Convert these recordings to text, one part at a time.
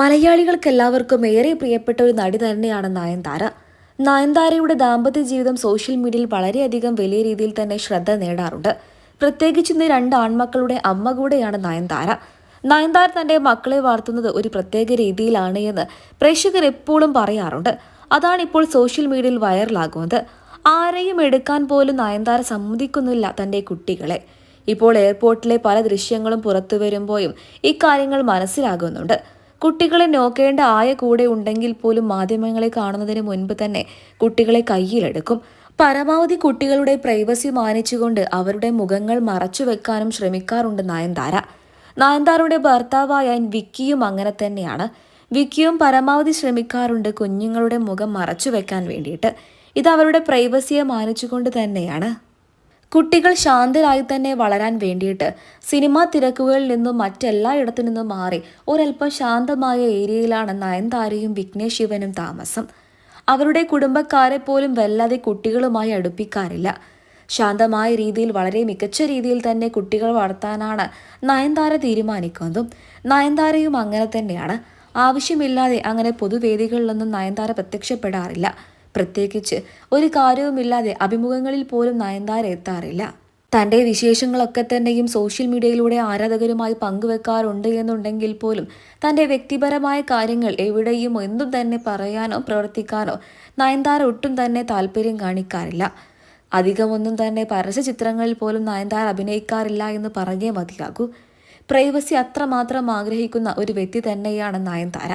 മലയാളികൾക്കെല്ലാവർക്കും ഏറെ പ്രിയപ്പെട്ട ഒരു നടി തന്നെയാണ് നയൻതാര. നയൻതാരയുടെ ദാമ്പത്യ ജീവിതം സോഷ്യൽ മീഡിയയിൽ വളരെയധികം വലിയ രീതിയിൽ തന്നെ ശ്രദ്ധ നേടാറുണ്ട്. പ്രത്യേകിച്ച് ഇന്ന് രണ്ട് ആൺമക്കളുടെ അമ്മ കൂടെയാണ് നയൻതാര. നയൻതാര തന്റെ മക്കളെ വളർത്തുന്നത് ഒരു പ്രത്യേക രീതിയിലാണ് എന്ന് പ്രേക്ഷകർ എപ്പോഴും പറയാറുണ്ട്. അതാണ് ഇപ്പോൾ സോഷ്യൽ മീഡിയയിൽ വൈറലാകുന്നത്. ആരെയും എടുക്കാൻ പോലും നയൻതാര സമ്മതിക്കുന്നില്ല തന്റെ കുട്ടികളെ. ഇപ്പോൾ എയർപോർട്ടിലെ പല ദൃശ്യങ്ങളും പുറത്തു വരുമ്പോഴും ഇക്കാര്യങ്ങൾ മനസ്സിലാകുന്നുണ്ട്. കുട്ടികളെ നോക്കേണ്ട ആയ കൂടെ ഉണ്ടെങ്കിൽ പോലും മാധ്യമങ്ങളെ കാണുന്നതിന് മുൻപ് തന്നെ കുട്ടികളെ കയ്യിലെടുക്കും. പരമാവധി കുട്ടികളുടെ പ്രൈവസി മാനിച്ചുകൊണ്ട് അവരുടെ മുഖങ്ങൾ മറച്ചു വെക്കാനും ശ്രമിക്കാറുണ്ട് നയൻതാര. നയൻതാരയുടെ ഭർത്താവായ വിക്കിയും അങ്ങനെ തന്നെയാണ്. വിക്കിയും പരമാവധി ശ്രമിക്കാറുണ്ട് കുഞ്ഞുങ്ങളുടെ മുഖം മറച്ചു വെക്കാൻ വേണ്ടിയിട്ട്. ഇത് അവരുടെ പ്രൈവസിയെ മാനിച്ചുകൊണ്ട് തന്നെയാണ്. കുട്ടികൾ ശാന്തരായി തന്നെ വളരാൻ വേണ്ടിയിട്ട് സിനിമാ തിരക്കുകളിൽ നിന്നും മറ്റെല്ലായിടത്തു നിന്നും മാറി ഒരൽപ്പം ശാന്തമായ ഏരിയയിലാണ് നയൻതാരയും വിഘ്നേഷ് ശിവനും താമസം. അവരുടെ കുടുംബക്കാരെ പോലും വല്ലാതെ കുട്ടികളുമായി അടുപ്പിക്കാറില്ല. ശാന്തമായ രീതിയിൽ വളരെ മികച്ച രീതിയിൽ തന്നെ കുട്ടികൾ വളർത്താനാണ് നയൻതാര തീരുമാനിക്കുന്നതും. നയൻതാരയും അങ്ങനെ തന്നെയാണ്. ആവശ്യമില്ലാതെ അങ്ങനെ പൊതുവേദികളിലൊന്നും നയൻതാര പ്രത്യക്ഷപ്പെടാറില്ല. പ്രത്യേകിച്ച് ഒരു കാര്യവുമില്ലാതെ അഭിമുഖങ്ങളിൽ പോലും നയൻതാര എത്താറില്ല. തൻ്റെ വിശേഷങ്ങളൊക്കെ തന്നെയും സോഷ്യൽ മീഡിയയിലൂടെ ആരാധകരുമായി പങ്കുവെക്കാറുണ്ട് എന്നുണ്ടെങ്കിൽ പോലും തൻ്റെ വ്യക്തിപരമായ കാര്യങ്ങൾ എവിടെയും എന്തും തന്നെ പറയാനോ പ്രവർത്തിക്കാനോ നയൻതാര ഒട്ടും തന്നെ താല്പര്യം കാണിക്കാറില്ല. അധികമൊന്നും തന്നെ പരസ്യ ചിത്രങ്ങളിൽ പോലും നയൻതാര അഭിനയിക്കാറില്ല എന്ന് പറഞ്ഞേ മതിയാകൂ. പ്രൈവസി അത്രമാത്രം ആഗ്രഹിക്കുന്ന ഒരു വ്യക്തി തന്നെയാണ് നയൻതാര.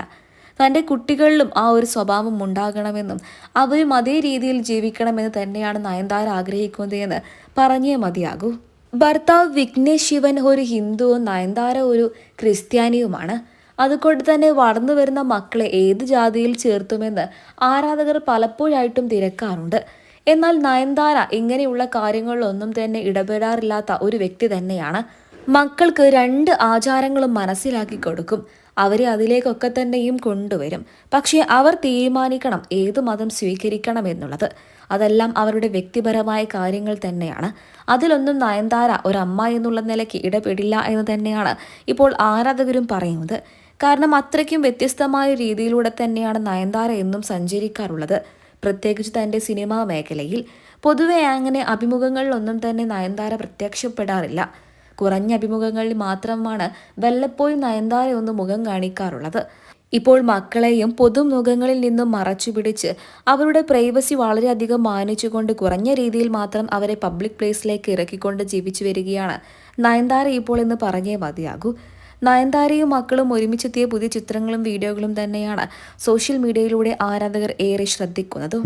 തൻ്റെ കുട്ടികളിലും ആ ഒരു സ്വഭാവം ഉണ്ടാകണമെന്നും അവരും അതേ രീതിയിൽ ജീവിക്കണമെന്ന് തന്നെയാണ് നയൻതാര ആഗ്രഹിക്കുന്നത് എന്ന് പറഞ്ഞേ മതിയാകൂ. ഭർത്താവ് വിഘ്നേഷ് ശിവൻ ഒരു ഹിന്ദുവും നയൻതാര ഒരു ക്രിസ്ത്യാനിയുമാണ്. അതുകൊണ്ട് തന്നെ വളർന്നു വരുന്ന മക്കളെ ഏത് ജാതിയിൽ ചേർത്തുമെന്ന് ആരാധകർ പലപ്പോഴായിട്ടും തിരക്കാറുണ്ട്. എന്നാൽ നയൻതാര ഇങ്ങനെയുള്ള കാര്യങ്ങളിലൊന്നും തന്നെ ഇടപെടാറില്ലാത്ത ഒരു വ്യക്തി തന്നെയാണ്. മക്കൾക്ക് രണ്ട് ആചാരങ്ങളും മനസ്സിലാക്കി കൊടുക്കും. അവരെ അതിലേക്കൊക്കെ തന്നെയും കൊണ്ടുവരും. പക്ഷേ അവർ തീരുമാനിക്കണം ഏത് മതം സ്വീകരിക്കണം എന്നുള്ളത്. അതെല്ലാം അവരുടെ വ്യക്തിപരമായ കാര്യങ്ങൾ തന്നെയാണ്. അതിലൊന്നും നയൻതാര ഒരമ്മ എന്നുള്ള നിലയ്ക്ക് ഇടപെടില്ല എന്ന് തന്നെയാണ് ഇപ്പോൾ ആരാധകരും പറയുന്നത്. കാരണം അത്രയ്ക്കും വ്യത്യസ്തമായ രീതിയിലൂടെ തന്നെയാണ് നയൻതാര എന്നും സഞ്ചരിക്കാറുള്ളത്. പ്രത്യേകിച്ച് തൻ്റെ സിനിമാ മേഖലയിൽ. പൊതുവെ അങ്ങനെ അഭിമുഖങ്ങളിലൊന്നും തന്നെ നയൻതാര പ്രത്യക്ഷപ്പെടാറില്ല. കുറഞ്ഞ അഭിമുഖങ്ങളിൽ മാത്രമാണ് വല്ലപ്പോഴും നയൻതാര ഒന്ന് മുഖം കാണിക്കാറുള്ളത്. ഇപ്പോൾ മക്കളെയും പൊതുമുഖങ്ങളിൽ നിന്നും മറച്ചു പിടിച്ച് അവരുടെ പ്രൈവസി വളരെയധികം മാനിച്ചുകൊണ്ട് കുറഞ്ഞ രീതിയിൽ മാത്രം അവരെ പബ്ലിക് പ്ലേസിലേക്ക് ഇറക്കിക്കൊണ്ട് ജീവിച്ചു വരികയാണ് നയൻതാര ഇപ്പോൾ എന്ന് പറഞ്ഞേ മതിയാകൂ. നയൻതാരയും മക്കളും ഒരുമിച്ചെത്തിയ പുതിയ ചിത്രങ്ങളും വീഡിയോകളും തന്നെയാണ് സോഷ്യൽ മീഡിയയിലൂടെ ആരാധകർ ഏറെ ശ്രദ്ധിക്കുന്നത്.